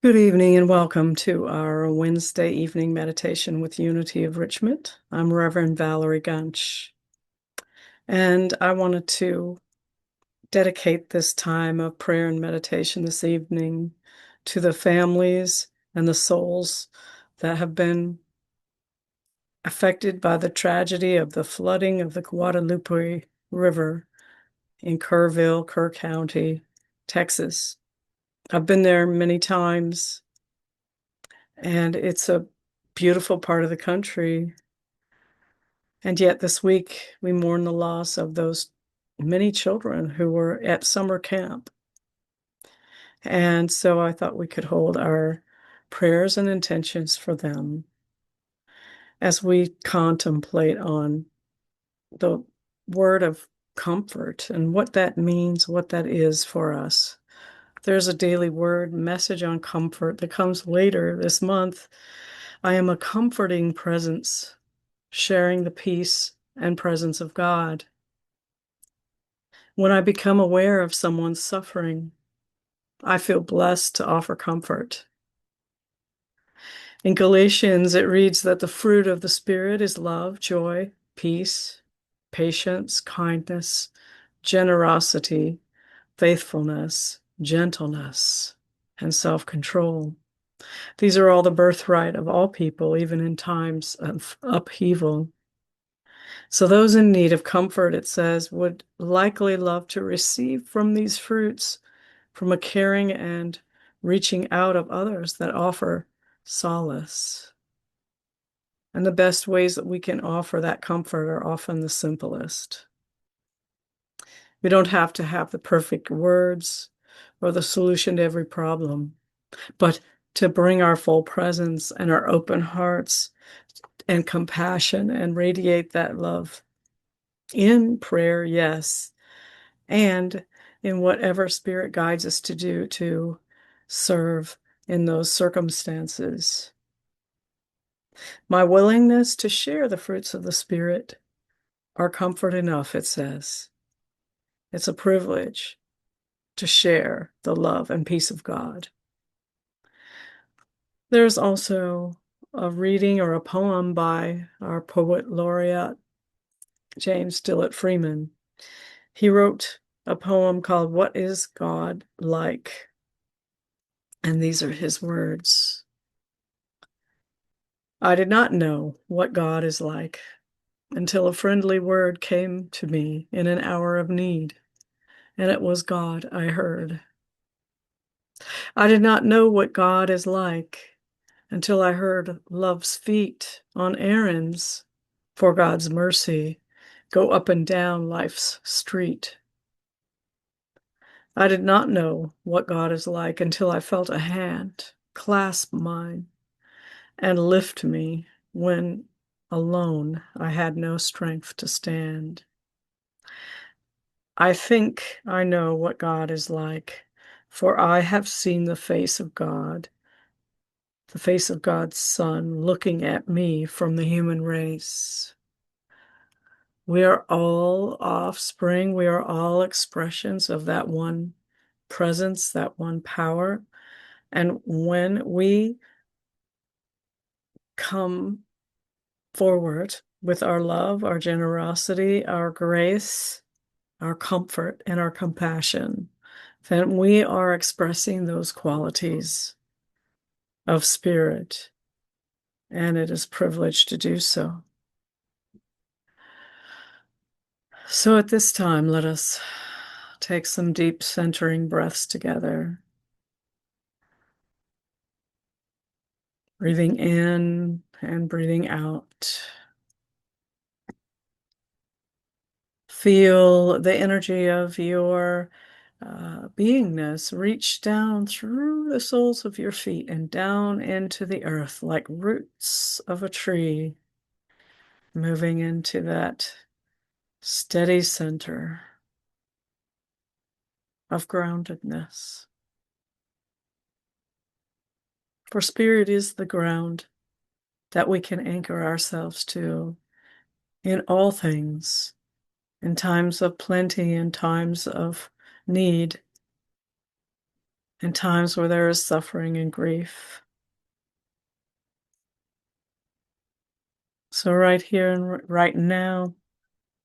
Good evening and welcome to our Wednesday evening meditation with Unity of Richmond. I'm Reverend Valorie Gunsch, and I wanted to dedicate this time of prayer and meditation this evening to the families and the souls that have been affected by the tragedy of the flooding of the Guadalupe River in Kerrville, Kerr County, Texas. I've been there many times, and it's a beautiful part of the country. And yet this week we mourn the loss of those many children who were at summer camp. And so I thought we could hold our prayers and intentions for them as we contemplate on the word of comfort and what that means, what that is for us. There's a daily word message on comfort that comes later this month. I am a comforting presence, sharing the peace and presence of God. When I become aware of someone's suffering, I feel blessed to offer comfort. In Galatians, it reads that the fruit of the Spirit is love, joy, peace, patience, kindness, generosity, faithfulness, gentleness, and self-control. These are all the birthright of all people, even in times of upheaval. So those in need of comfort, it says, would likely love to receive from these fruits, from a caring and reaching out of others that offer solace. And the best ways that we can offer that comfort are often the simplest. We don't have to have the perfect words or the solution to every problem, but to bring our full presence and our open hearts and compassion and radiate that love in prayer, yes, and in whatever spirit guides us to do to serve in those circumstances. My willingness to share the fruits of the Spirit are comfort enough, it says. It's a privilege to share the love and peace of God. There's also a reading or a poem by our poet laureate, James Dillett Freeman. He wrote a poem called What is God Like? And these are his words. I did not know what God is like until a friendly word came to me in an hour of need, and it was God I heard. I did not know what God is like until I heard love's feet on errands for God's mercy go up and down life's street. I did not know what God is like until I felt a hand clasp mine and lift me when alone I had no strength to stand. I think I know what God is like, for I have seen the face of God, the face of God's Son, looking at me from the human race. We are all offspring. We are all expressions of that one presence, that one power. And when we come forward with our love, our generosity, our grace, our comfort, and our compassion, then we are expressing those qualities of spirit, and it is a privilege to do so. So at this time, let us take some deep centering breaths together. Breathing in and breathing out. Feel the energy of your beingness reach down through the soles of your feet and down into the earth like roots of a tree, moving into that steady center of groundedness. For spirit is the ground that we can anchor ourselves to in all things, in times of plenty and times of need. in times where there is suffering and grief. So right here and right now,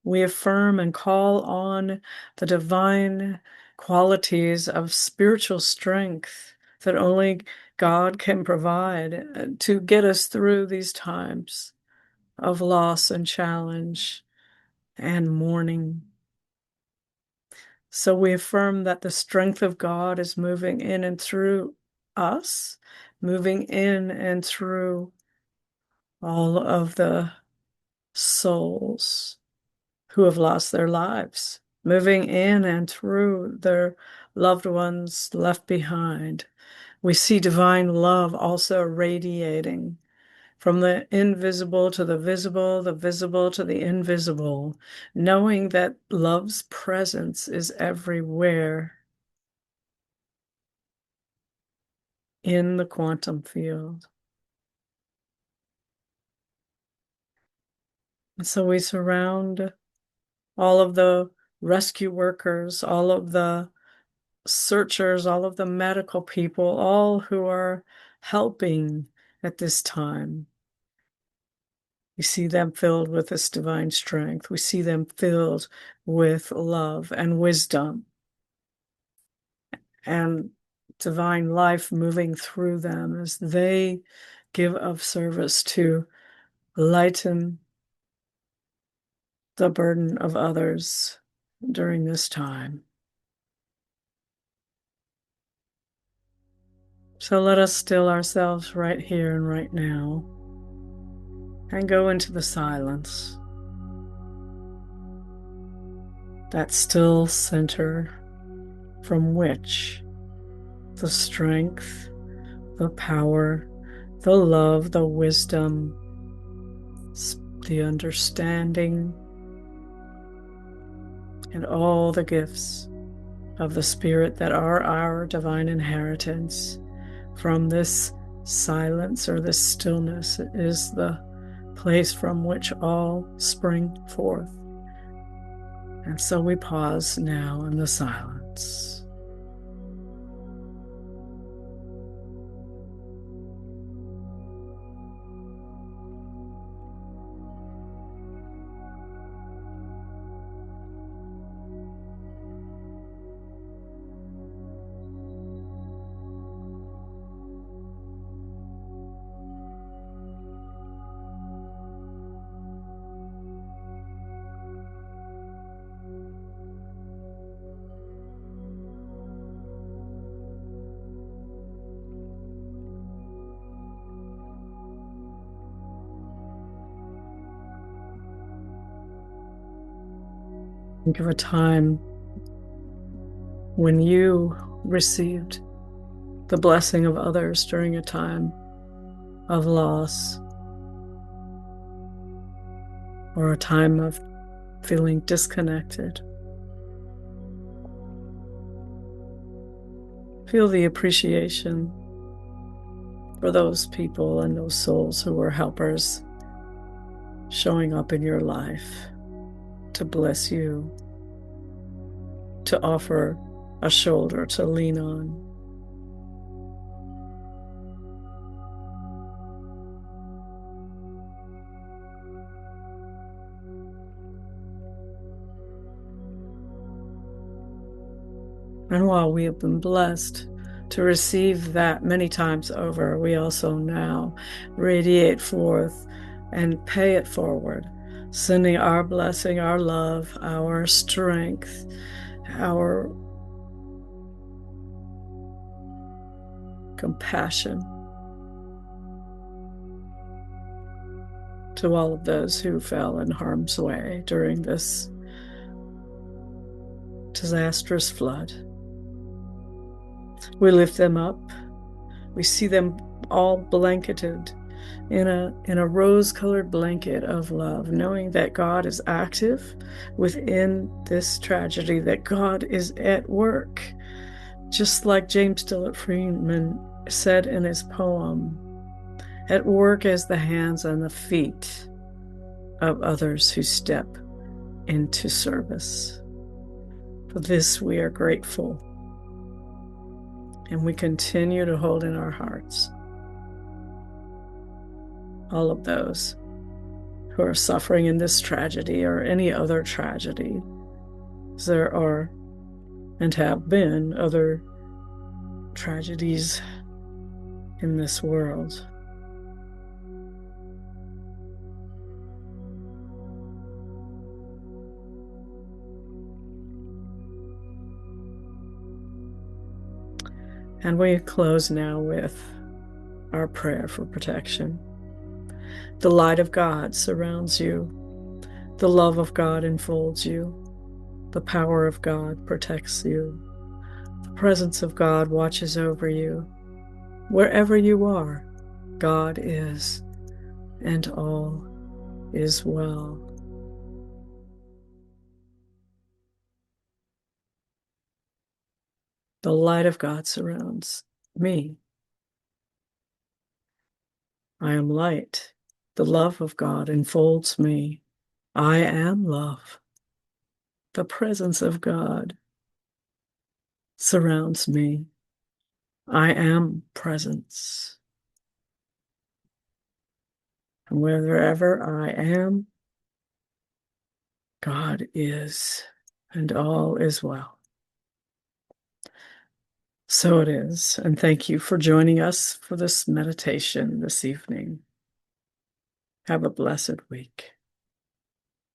we affirm and call on the divine qualities of spiritual strength that only God can provide to get us through these times of loss and challenge and mourning. So we affirm that the strength of God is moving in and through us, moving in and through all of the souls who have lost their lives, moving in and through their loved ones left behind. We see divine love also radiating from the invisible to the visible to the invisible, knowing that love's presence is everywhere in the quantum field. And so we surround all of the rescue workers, all of the searchers, all of the medical people, all who are helping at this time. We see them filled with this divine strength. We see them filled with love and wisdom and divine life moving through them as they give of service to lighten the burden of others during this time. So let us still ourselves right here and right now and go into the silence, that still center from which the strength, the power, the love, the wisdom, the understanding, and all the gifts of the Spirit that are our divine inheritance from this silence or this stillness is the place from which all spring forth. And so we pause now in the silence. Think of a time when you received the blessing of others during a time of loss or a time of feeling disconnected. Feel the appreciation for those people and those souls who were helpers showing up in your life to bless you, to offer a shoulder to lean on. And while we have been blessed to receive that many times over, we also now radiate forth and pay it forward, sending our blessing, our love, our strength, our compassion to all of those who fell in harm's way during this disastrous flood. We lift them up. We see them all blanketed in a rose-colored blanket of love, knowing that God is active within this tragedy, that God is at work. Just like James Dillard Freeman said in his poem, at work as the hands and the feet of others who step into service. For this we are grateful. And we continue to hold in our hearts all of those who are suffering in this tragedy or any other tragedy. There are and have been other tragedies in this world. And we close now with our prayer for protection. The light of God surrounds you. The love of God enfolds you. The power of God protects you. The presence of God watches over you. Wherever you are, God is, and all is well. The light of God surrounds me. I am light. The love of God enfolds me. I am love. The presence of God surrounds me. I am presence. And wherever I am, God is, and all is well. So it is. And thank you for joining us for this meditation this evening. Have a blessed week.